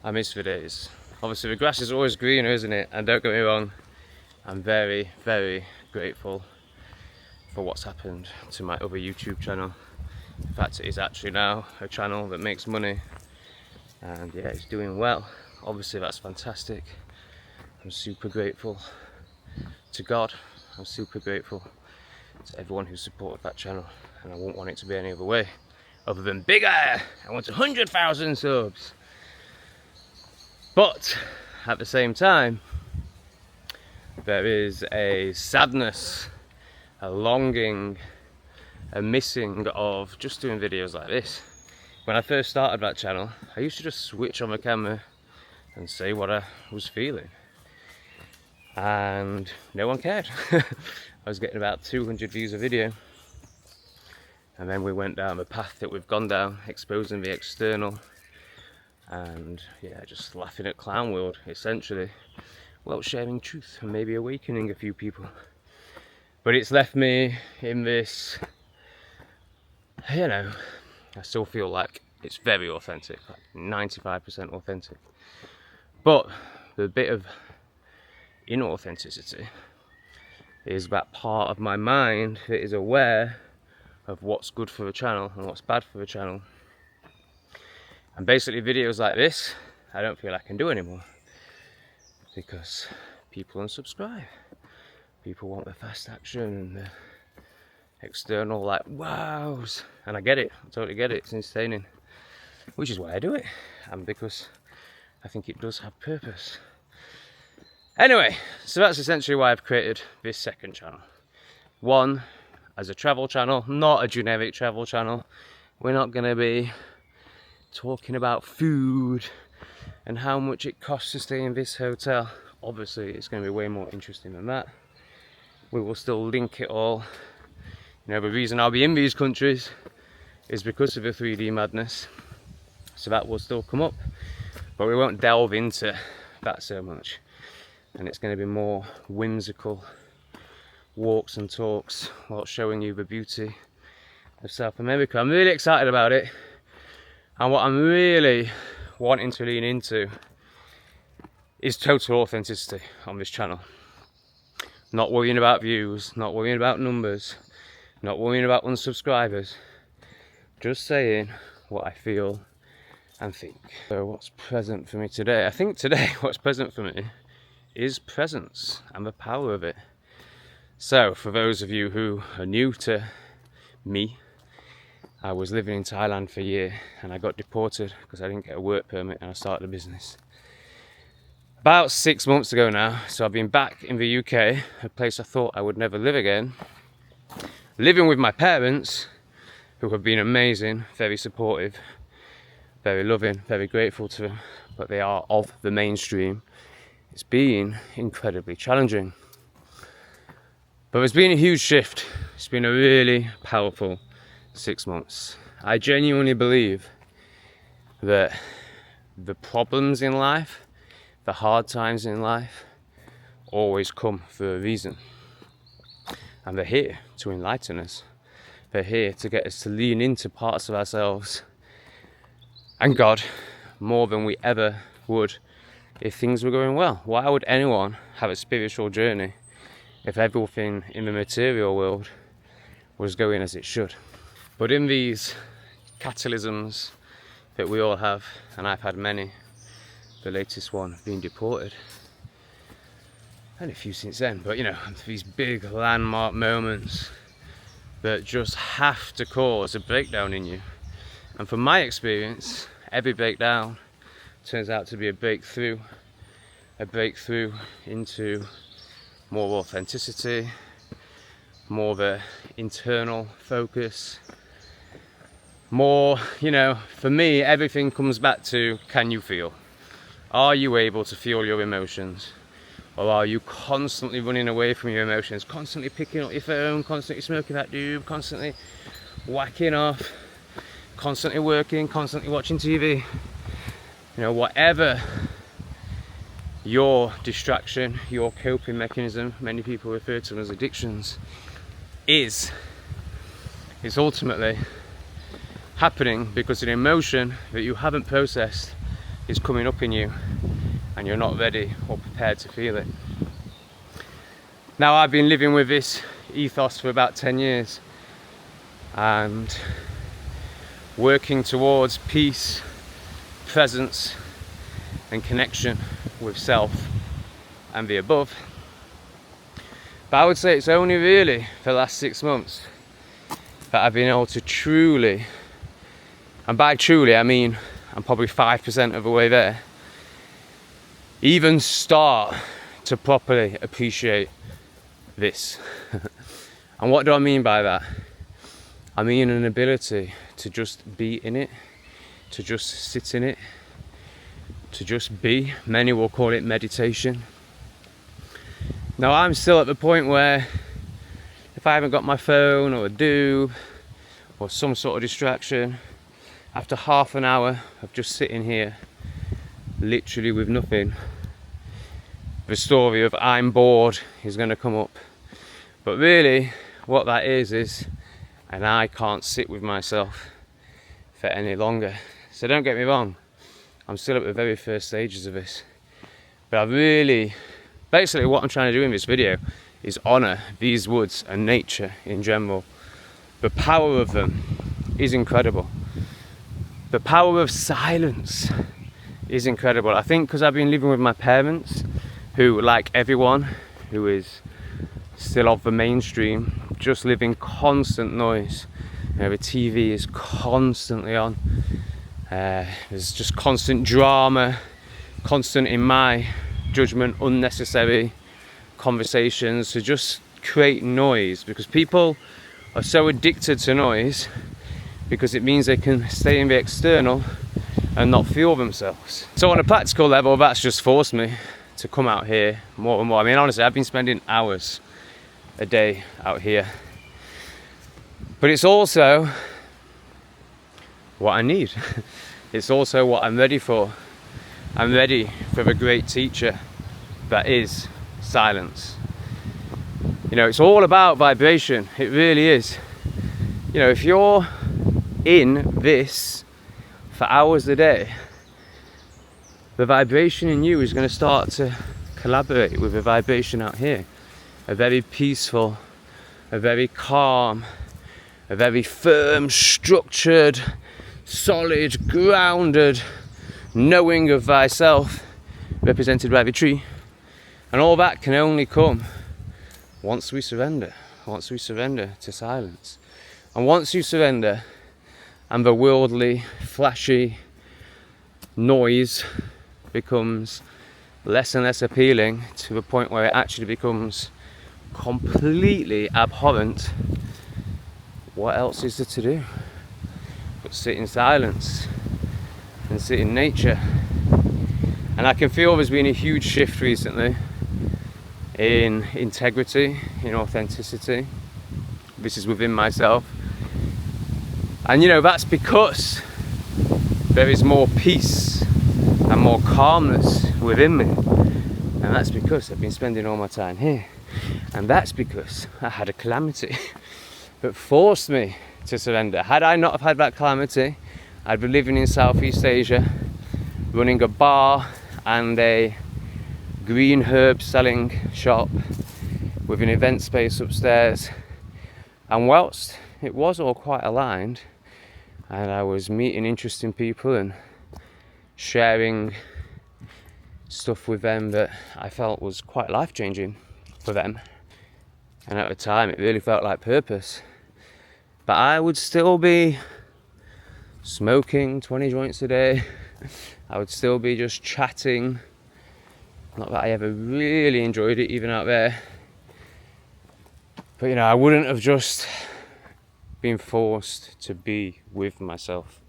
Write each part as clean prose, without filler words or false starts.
I miss for days. Obviously the grass is always greener, isn't it? And don't get me wrong, I'm very, very grateful for what's happened to my other YouTube channel. In fact, it is actually now a channel that makes money, and yeah, it's doing well. Obviously that's fantastic. I'm super grateful to God. I'm super grateful to everyone who supported that channel, and I won't want it to be any other way other than bigger. I want 100,000 subs. But at the same time, there is a sadness, a longing, a missing of just doing videos like this. When I first started that channel, I used to just switch on the camera and say what I was feeling, and no one cared. I was getting about 200 views a video, and then we went down the path that we've gone down, exposing the external, and yeah, just laughing at clown world essentially, while sharing truth and maybe awakening a few people. But it's left me in this, you know, I still feel like it's very authentic, like 95% authentic. But the bit of inauthenticity is that part of my mind that is aware of what's good for the channel and what's bad for the channel. And basically videos like this, I don't feel I can do anymore, because people unsubscribe. People want the fast action and the external like wows, and I get it, I totally get it, it's entertaining, which is why I do it, and because I think it does have purpose. Anyway, so that's essentially why I've created this second channel. One, as a travel channel, not a generic travel channel. We're not going to be talking about food and how much it costs to stay in this hotel. Obviously it's going to be way more interesting than that. We will still link it all. You know, the reason I'll be in these countries is because of the 3D madness, so that will still come up, but we won't delve into that so much, and it's going to be more whimsical walks and talks while showing you the beauty of South America. I'm really excited about it, and what I'm really wanting to lean into is total authenticity on this channel. Not worrying about views, not worrying about numbers, not worrying about unsubscribers, just saying what I feel and think. So what's present for me today? I think today what's present for me is presence and the power of it. So for those of you who are new to me, I was living in Thailand for a year and I got deported because I didn't get a work permit, and I started a business about 6 months ago now. So I've been back in the UK, a place I thought I would never live again, living with my parents, who have been amazing, very supportive, very loving, very grateful to them, but they are of the mainstream. It's been incredibly challenging, but there's been a huge shift. It's been a really powerful 6 months. I genuinely believe that the problems in life, the hard times in life, always come for a reason, and they're here to enlighten us. They're here to get us to lean into parts of ourselves and God more than we ever would if things were going well. Why would anyone have a spiritual journey if everything in the material world was going as it should? But in these catalysms that we all have, and I've had many, the latest one being deported, and a few since then, but you know, these big landmark moments that just have to cause a breakdown in you. And from my experience, every breakdown turns out to be a breakthrough into more authenticity, more of a internal focus, more, you know, for me, everything comes back to, can you feel? Are you able to feel your emotions? Or are you constantly running away from your emotions, constantly picking up your phone, constantly smoking that doob, constantly whacking off, constantly working, constantly watching TV? You know, whatever your distraction, your coping mechanism, many people refer to them as addictions, is ultimately happening because an emotion that you haven't processed is coming up in you and you're not ready or prepared to feel it. Now, I've been living with this ethos for about 10 years and working towards peace, presence and connection with self and the above. But I would say it's only really for the last 6 months that I've been able to truly, and by truly I mean I'm probably 5% of the way there, even start to properly appreciate this. And what do I mean by that? I mean an ability to just be in it, to just sit in it, to just be. Many will call it meditation. Now, I'm still at the point where if I haven't got my phone or a do or some sort of distraction, after half an hour of just sitting here, literally with nothing, the story of I'm bored is going to come up. But really, what that is, and I can't sit with myself for any longer. So don't get me wrong, I'm still at the very first stages of this. But I really, basically what I'm trying to do in this video is honour these woods and nature in general. The power of them is incredible. The power of silence is incredible. I think because I've been living with my parents, who, like everyone who is still of the mainstream, just live in constant noise. You know, the TV is constantly on. There's just constant drama, constant, in my judgment, unnecessary conversations to just create noise, because people are so addicted to noise because it means they can stay in the external and not feel themselves. So on a practical level, that's just forced me to come out here more and more. I mean, honestly, I've been spending hours a day out here, but it's also what I need. It's also what I'm ready for. I'm ready for the great teacher that is silence. You know, it's all about vibration. It really is. You know, if you're in this for hours a day, the vibration in you is going to start to collaborate with the vibration out here. A very peaceful, a very calm, a very firm, structured, solid, grounded knowing of thyself, represented by the tree. And all that can only come once we surrender to silence. And once you surrender, and the worldly, flashy noise becomes less and less appealing to the point where it actually becomes completely abhorrent, what else is there to do but sit in silence and sit in nature? And I can feel there's been a huge shift recently in integrity, in authenticity. This is within myself. And you know, that's because there is more peace and more calmness within me. And that's because I've been spending all my time here. And that's because I had a calamity that forced me to surrender. Had I not have had that calamity, I'd be living in Southeast Asia, running a bar and a green herb selling shop with an event space upstairs. And whilst it was all quite aligned, and I was meeting interesting people and sharing stuff with them that I felt was quite life-changing for them, and at the time it really felt like purpose, but I would still be smoking 20 joints a day. I would still be just chatting. Not that I ever really enjoyed it even out there, but you know, I wouldn't have just been forced to be with myself.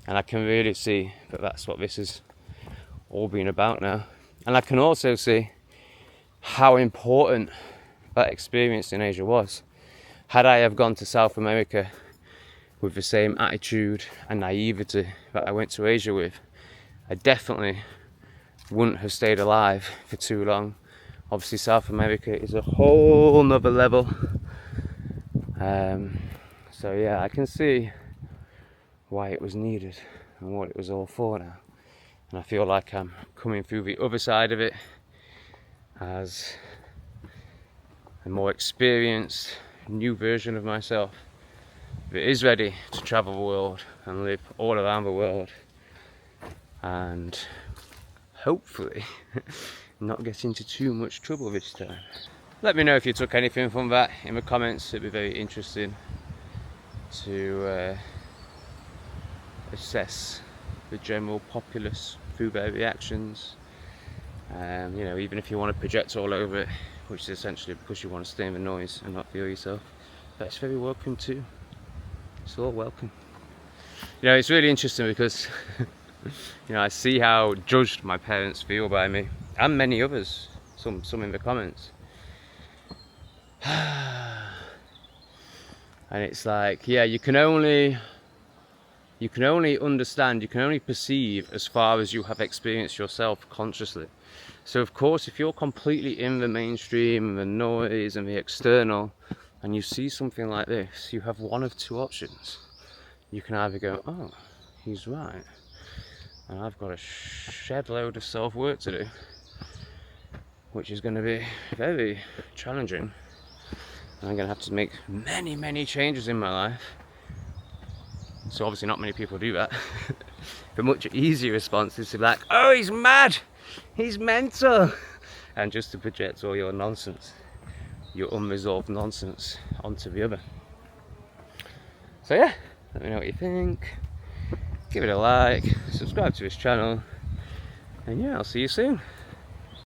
And I can really see that that's what this has all been about now. And I can also see how important that experience in Asia was. Had I have gone to South America with the same attitude and naivety that I went to Asia with, I definitely wouldn't have stayed alive for too long. Obviously South America is a whole nother level. So yeah, I can see why it was needed and what it was all for now. And I feel like I'm coming through the other side of it as a more experienced, new version of myself that is ready to travel the world and live all around the world, and hopefully not get into too much trouble this time. Let me know if you took anything from that in the comments. It'd be very interesting to assess the general populace through their reactions. You know, even if you want to project all over it, which is essentially because you want to stay in the noise and not feel yourself, that's very welcome too. It's all welcome. You know, it's really interesting because you know, I see how judged my parents feel by me, and many others, some in the comments. And it's like, yeah, you can only understand, you can only perceive as far as you have experienced yourself consciously. So of course, if you're completely in the mainstream, the noise and the external, and you see something like this, you have one of two options. You can either go, oh, he's right, and I've got a shed load of self-work to do, which is going to be very challenging, and I'm going to have to make many changes in my life. So obviously not many people do that. The much easier response is to be like, oh, he's mad, he's mental, and just to project all your nonsense, your unresolved nonsense, onto the other. So yeah, let me know what you think. Give it a like, subscribe to this channel, and yeah, I'll see you soon.